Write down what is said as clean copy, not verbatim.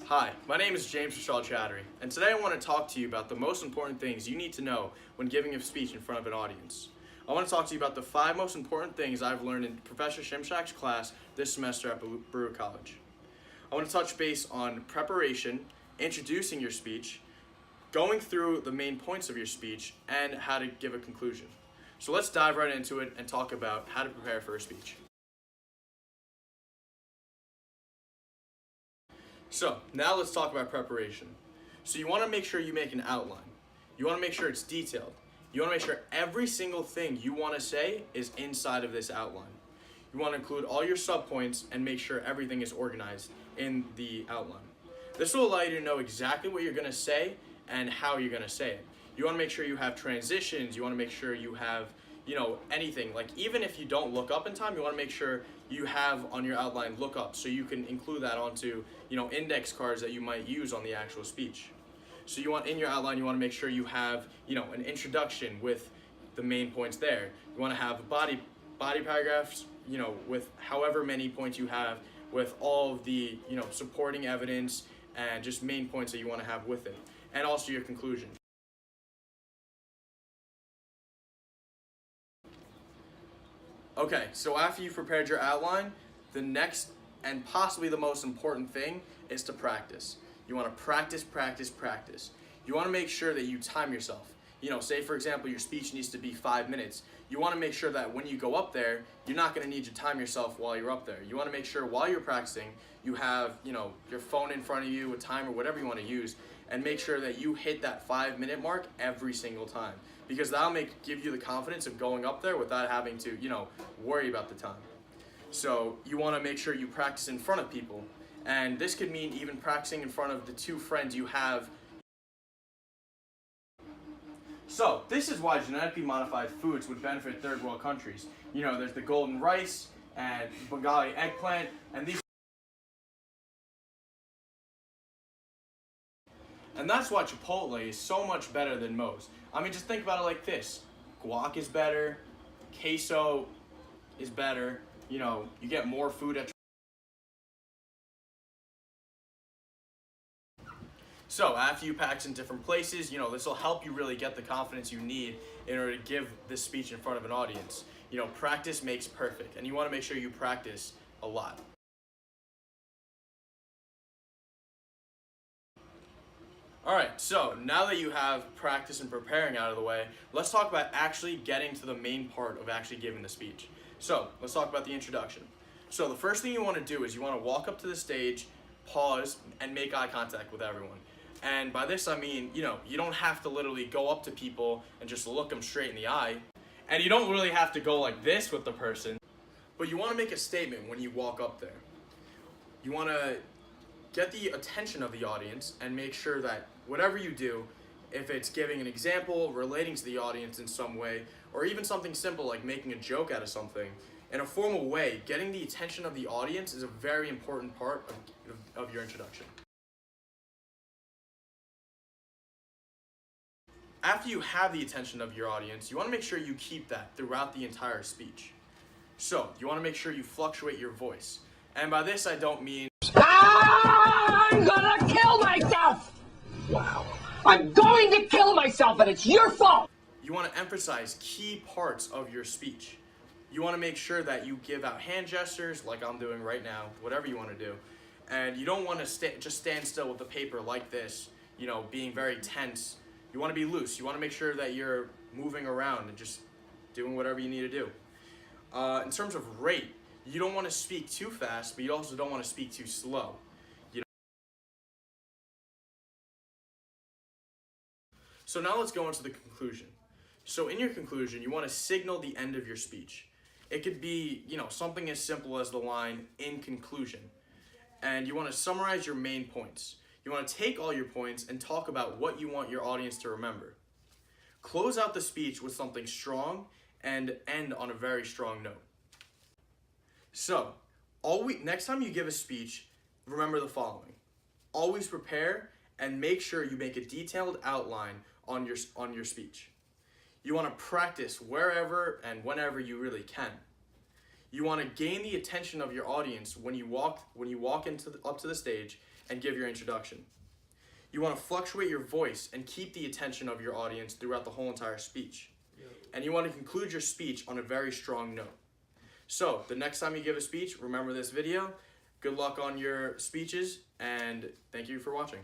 Hi, my name is James Rashal Chattery, and today I want to talk to you about the most important things you need to know when giving a speech in front of an audience. I want to talk to you about the 5 most important things I've learned in Professor Shimshak's class this semester at Brewer College. I want to touch base on preparation, introducing your speech, going through the main points of your speech, and how to give a conclusion. So let's dive right into it and talk about how to prepare for a speech. So now let's talk about preparation. So you want to make sure you make an outline. You want to make sure it's detailed. You want to make sure every single thing you want to say is inside of this outline. You want to include all your subpoints and make sure everything is organized in the outline. This will allow you to know exactly what you're going to say and how you're going to say it. You want to make sure you have transitions. You want to make sure you have anything. Like even if you don't look up in time, you want to make sure you have on your outline look up so you can include that onto index cards that you might use on the actual speech. So you want in your outline, you want to make sure you have an introduction with the main points there. You want to have body paragraphs with however many points you have, with all of the supporting evidence and just main points that you want to have with it, and also your conclusion. Okay, so after you've prepared your outline, the next and possibly the most important thing is to practice. You want to practice, practice, practice. You want to make sure that you time yourself. Say for example, your speech needs to be 5 minutes. You want to make sure that when you go up there, you're not going to need to time yourself while you're up there. You want to make sure while you're practicing, you have your phone in front of you, a timer, whatever you want to use, and make sure that you hit that 5-minute mark every single time, because that'll give you the confidence of going up there without having to worry about the time. So you want to make sure you practice in front of people, and this could mean even practicing in front of the 2 friends you have. So this is why genetically modified foods would benefit third world countries. There's the golden rice and Bengali eggplant, and these. And that's why Chipotle is so much better than Moe's. I mean, just think about it like this. Guac is better, queso is better, you get more food at. So after you practice in different places, this will help you really get the confidence you need in order to give this speech in front of an audience. Practice makes perfect, and you want to make sure you practice a lot. Alright, so now that you have practice and preparing out of the way, let's talk about actually getting to the main part of actually giving the speech. So, let's talk about the introduction. So the first thing you want to do is you want to walk up to the stage, pause, and make eye contact with everyone. And by this I mean, you don't have to literally go up to people and just look them straight in the eye. And you don't really have to go like this with the person. But you want to make a statement when you walk up there. You want to get the attention of the audience and make sure that whatever you do, if it's giving an example, relating to the audience in some way, or even something simple like making a joke out of something, in a formal way, getting the attention of the audience is a very important part of your introduction. After you have the attention of your audience, you want to make sure you keep that throughout the entire speech. So, you want to make sure you fluctuate your voice. And by this I don't mean, I'm gonna kill myself! Wow. I'm going to kill myself, and it's your fault! You want to emphasize key parts of your speech. You want to make sure that you give out hand gestures like I'm doing right now, whatever you want to do. And you don't want to just stand still with the paper like this, being very tense. You want to be loose. You want to make sure that you're moving around and just doing whatever you need to do. In terms of rate, you don't want to speak too fast, but you also don't want to speak too slow. So now let's go into the conclusion. So in your conclusion, you want to signal the end of your speech. It could be, something as simple as the line, "in conclusion." And you want to summarize your main points. You want to take all your points and talk about what you want your audience to remember. Close out the speech with something strong and end on a very strong note. So, next time you give a speech, remember the following. Always prepare and make sure you make a detailed outline on your speech. You want to practice wherever and whenever you really can. You want to gain the attention of your audience when you walk up to the stage, and give your introduction. You want to fluctuate your voice and keep the attention of your audience throughout the whole entire speech. And you want to conclude your speech on a very strong note. So, the next time you give a speech, remember this video. Good luck on your speeches, and thank you for watching.